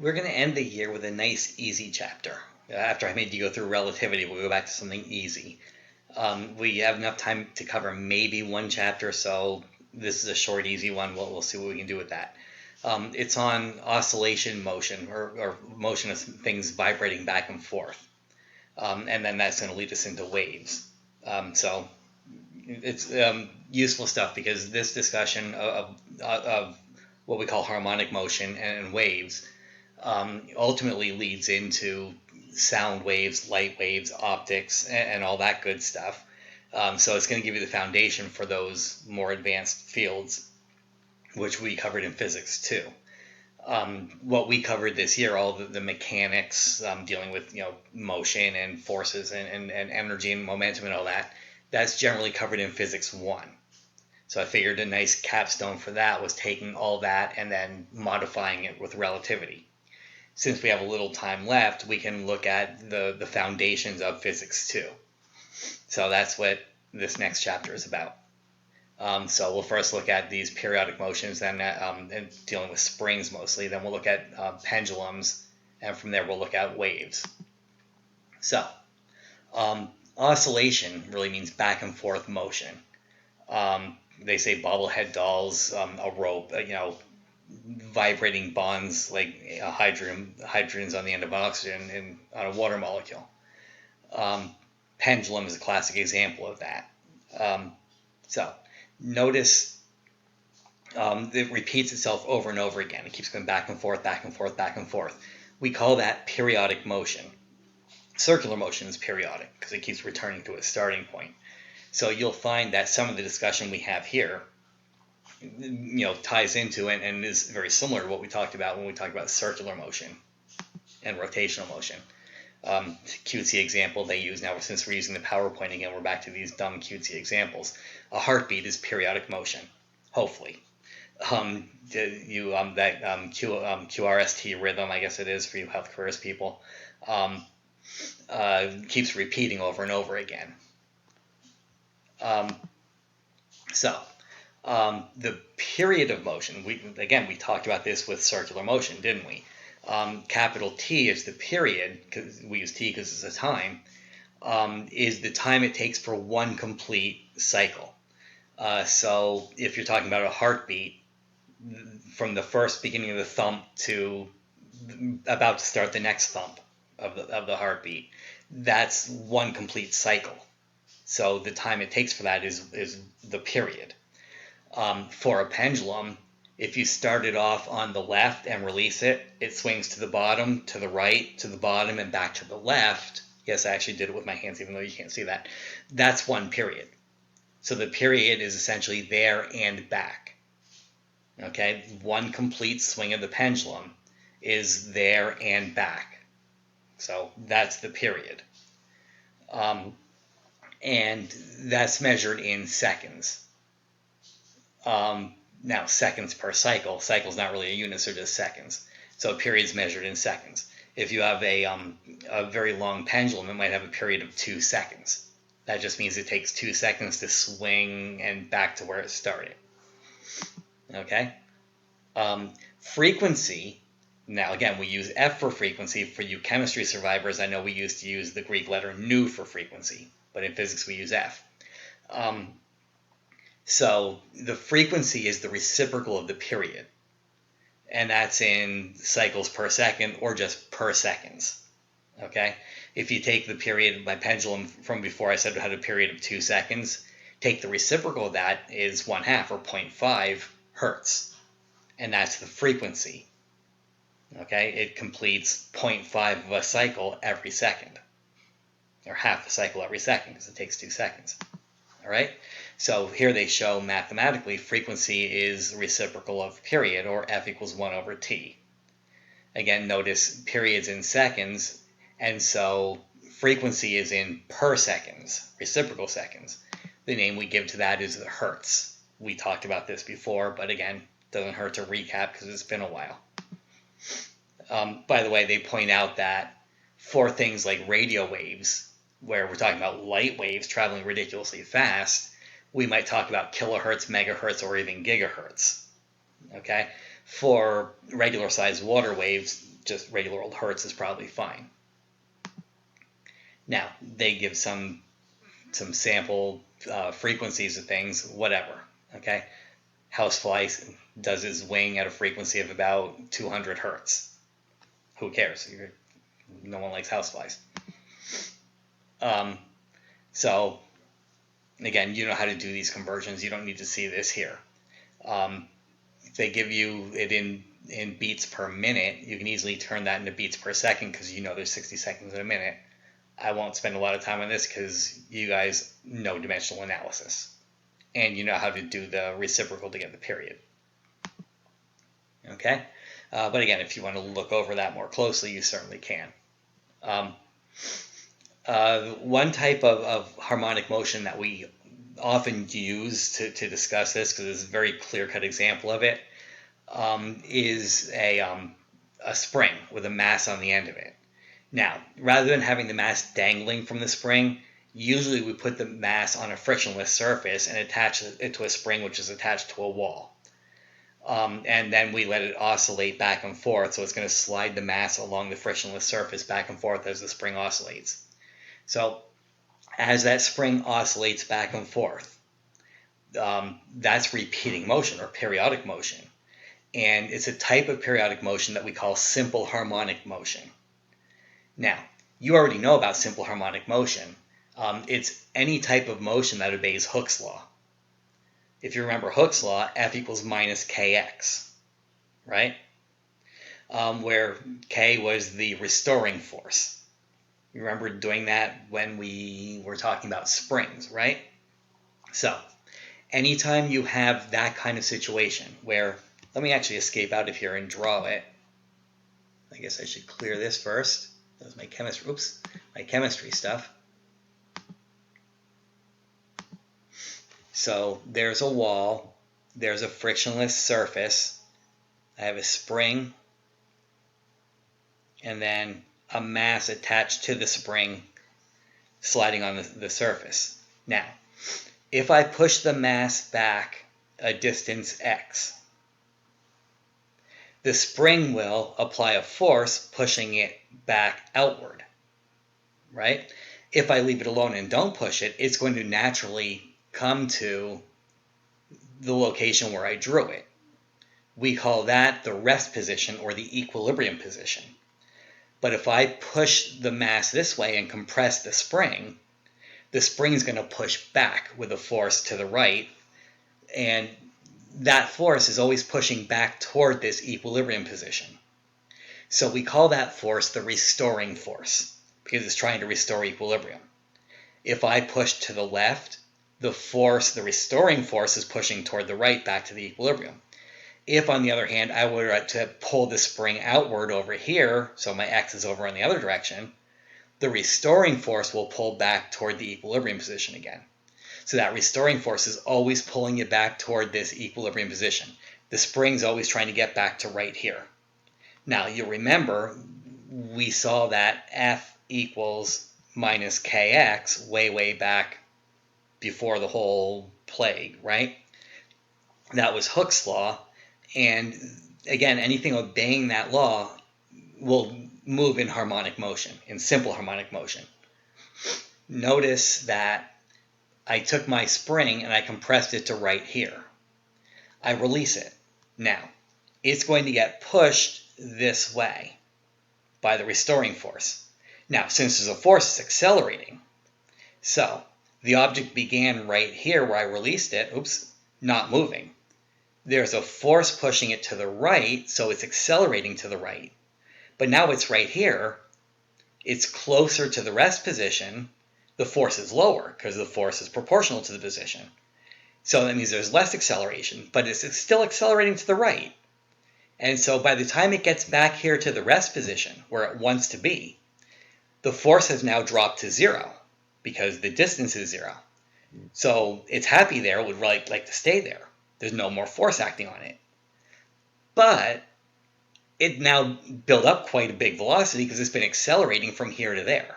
We're going to end the year with a nice, easy chapter. After I made you go through relativity, we'll go back to something easy. We have enough time to cover maybe one chapter, so this is a short, easy one. We'll see what we can do with that. It's on oscillation motion, or motion of things vibrating back and forth. And then that's going to lead us into waves. So it's useful stuff, because this discussion of what we call harmonic motion and waves ultimately leads into sound waves, light waves, optics, and all that good stuff. So it's going to give you the foundation for those more advanced fields, which we covered in physics too. What we covered this year, all the mechanics dealing with motion and forces and energy and momentum and all that, that's generally covered in Physics 1. So I figured a nice capstone for that was taking all that and then modifying it with relativity. Since we have a little time left, we can look at the foundations of Physics 2. So that's what this next chapter is about. So we'll first look at these periodic motions, then and dealing with springs mostly. Then we'll look at pendulums, and from there we'll look at waves. So oscillation really means back and forth motion. They say bobblehead dolls, a rope, vibrating bonds like hydrogens on the end of oxygen on a water molecule. Pendulum is a classic example of that. So notice it repeats itself over and over again. It keeps going back and forth, back and forth, back and forth. We call that periodic motion. Circular motion is periodic because it keeps returning to its starting point. So you'll find that some of the discussion we have here ties into and is very similar to what we talked about when we talked about circular motion and rotational motion. Cutesy example they use now, since we're using the PowerPoint again, we're back to these dumb cutesy examples. A heartbeat is periodic motion, hopefully. QRST rhythm, I guess it is for you health careers people, keeps repeating over and over again. The period of motion, we talked about this with circular motion, didn't we? Capital T is the period, because we use T because it's a time, is the time it takes for one complete cycle. So if you're talking about a heartbeat, from the first beginning of the thump to about to start the next thump of the heartbeat, that's one complete cycle. So the time it takes for that is the period. For a pendulum, if you start it off on the left and release it, it swings to the bottom, to the right, to the bottom, and back to the left. Yes, I actually did it with my hands, even though you can't see that. That's one period. So the period is essentially there and back. Okay, one complete swing of the pendulum is there and back. So that's the period. And that's measured in seconds. Now, seconds per cycle. Cycle's not really a unit, so just seconds. So a period's measured in seconds. If you have a very long pendulum, it might have a period of 2 seconds. That just means it takes 2 seconds to swing and back to where it started. Okay? Frequency. Now, again, we use F for frequency. For you chemistry survivors, I know we used to use the Greek letter nu for frequency, but in physics we use F. So the frequency is the reciprocal of the period, and that's in cycles per second or just per seconds. Okay? If you take the period, my pendulum from before I said it had a period of 2 seconds, take the reciprocal of that is 1/2 or 0.5 hertz, and that's the frequency. Okay? It completes 0.5 of a cycle every second, or half a cycle every second, because it takes 2 seconds. All right? So here they show mathematically frequency is reciprocal of period, or F equals 1/T. Again, notice periods in seconds, and so frequency is in per seconds, reciprocal seconds. The name we give to that is the hertz. We talked about this before, but again, doesn't hurt to recap because it's been a while. By the way, they point out that for things like radio waves, where we're talking about light waves traveling ridiculously fast, we might talk about kilohertz, megahertz, or even gigahertz. Okay? For regular-sized water waves, just regular old hertz is probably fine. Now, they give some sample frequencies of things, whatever, okay? Housefly does its wing at a frequency of about 200 hertz. Who cares? No one likes houseflies. So, again, you know how to do these conversions. You don't need to see this here. If they give you it in beats per minute, you can easily turn that into beats per second because you know there's 60 seconds in a minute. I won't spend a lot of time on this because you guys know dimensional analysis and you know how to do the reciprocal to get the period. Okay? But again, if you want to look over that more closely, you certainly can. One type of harmonic motion that we often use to discuss this, because it's a very clear-cut example of it, is a spring with a mass on the end of it. Now, rather than having the mass dangling from the spring, usually we put the mass on a frictionless surface and attach it to a spring which is attached to a wall. And then we let it oscillate back and forth, so it's going to slide the mass along the frictionless surface back and forth as the spring oscillates. So as that spring oscillates back and forth, that's repeating motion or periodic motion. And it's a type of periodic motion that we call simple harmonic motion. Now, you already know about simple harmonic motion. It's any type of motion that obeys Hooke's law. If you remember Hooke's law, F equals minus kx, right? Where k was the restoring force. You remember doing that when we were talking about springs, right? So, anytime you have that kind of situation where, let me actually escape out of here and draw it. I guess I should clear this first. That was my chemistry stuff. So there's a wall, there's a frictionless surface, I have a spring, and then a mass attached to the spring sliding on the surface. Now, if I push the mass back a distance x, the spring will apply a force pushing it back outward, right? If I leave it alone and don't push it, it's going to naturally come to the location where I drew it. We call that the rest position or the equilibrium position. But if I push the mass this way and compress the spring is going to push back with a force to the right, and that force is always pushing back toward this equilibrium position. So we call that force the restoring force because it's trying to restore equilibrium. If I push to the left, the restoring force is pushing toward the right back to the equilibrium. If, on the other hand, I were to pull the spring outward over here, so my x is over in the other direction, the restoring force will pull back toward the equilibrium position again. So that restoring force is always pulling you back toward this equilibrium position. The spring's always trying to get back to right here. Now, you remember, we saw that F equals minus kx way back before the whole plague, right? That was Hooke's law. And again, anything obeying that law will move in harmonic motion, in simple harmonic motion. Notice that I took my spring and I compressed it to right here. I release it. Now, it's going to get pushed this way by the restoring force. Now, since there's a force, it's accelerating. So, the object began right here where I released it, not moving. There's a force pushing it to the right, so it's accelerating to the right. But now it's right here. It's closer to the rest position. The force is lower because the force is proportional to the position. So that means there's less acceleration, but it's still accelerating to the right. And so by the time it gets back here to the rest position, where it wants to be, the force has now dropped to 0 because the distance is 0. So it's happy there, would like to stay there. There's no more force acting on it. But it now built up quite a big velocity because it's been accelerating from here to there.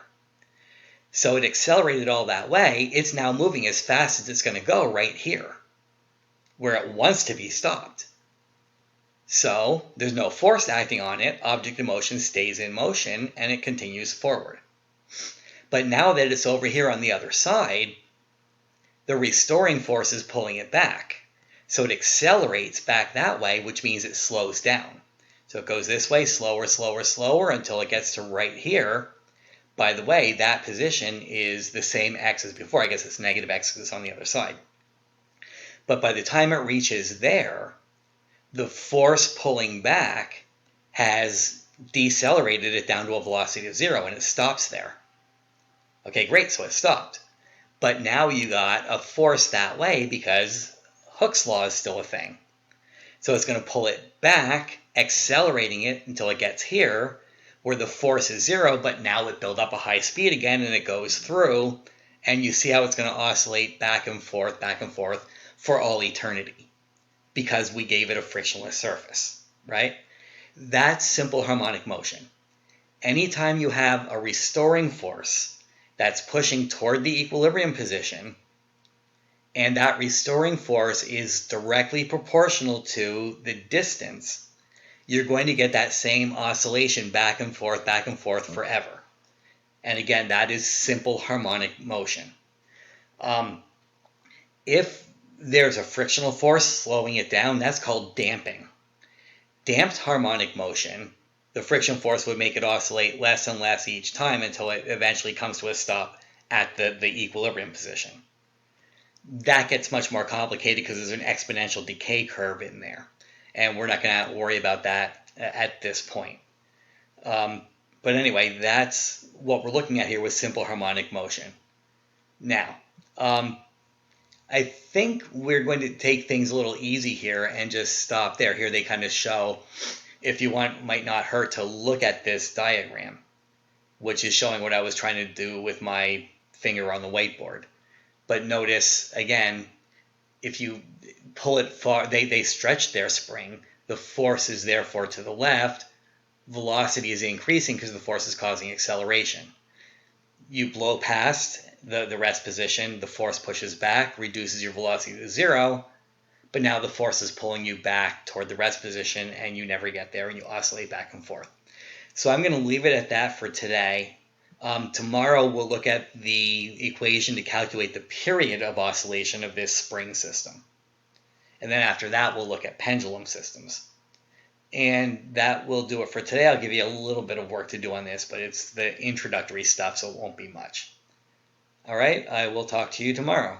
So it accelerated all that way. It's now moving as fast as it's going to go right here, where it wants to be stopped. So there's no force acting on it. Object in motion stays in motion and it continues forward. But now that it's over here on the other side, the restoring force is pulling it back. So it accelerates back that way, which means it slows down. So it goes this way, slower, slower, slower, until it gets to right here. By the way, that position is the same x as before. I guess it's negative x because it's on the other side. But by the time it reaches there, the force pulling back has decelerated it down to a velocity of 0, and it stops there. Okay, great, so it stopped. But now you got a force that way because Hooke's law is still a thing. So it's going to pull it back, accelerating it until it gets here, where the force is 0, but now it built up a high speed again, and it goes through, and you see how it's going to oscillate back and forth for all eternity, because we gave it a frictionless surface, right? That's simple harmonic motion. Anytime you have a restoring force that's pushing toward the equilibrium position, and that restoring force is directly proportional to the distance, you're going to get that same oscillation back and forth forever. And again, that is simple harmonic motion. If there's a frictional force slowing it down, that's called damping. Damped harmonic motion, the friction force would make it oscillate less and less each time until it eventually comes to a stop at the equilibrium position. That gets much more complicated because there's an exponential decay curve in there. And we're not going to worry about that at this point. But anyway, that's what we're looking at here with simple harmonic motion. Now, I think we're going to take things a little easy here and just stop there. Here they kind of show, if you want, might not hurt to look at this diagram, which is showing what I was trying to do with my finger on the whiteboard. But notice, again, if you pull it far, they stretch their spring. The force is therefore to the left. Velocity is increasing because the force is causing acceleration. You blow past the rest position, the force pushes back, reduces your velocity to 0, but now the force is pulling you back toward the rest position and you never get there and you oscillate back and forth. So I'm going to leave it at that for today. Tomorrow we'll look at the equation to calculate the period of oscillation of this spring system. And then after that we'll look at pendulum systems. And that will do it for today. I'll give you a little bit of work to do on this, but it's the introductory stuff, so it won't be much. All right, I will talk to you tomorrow.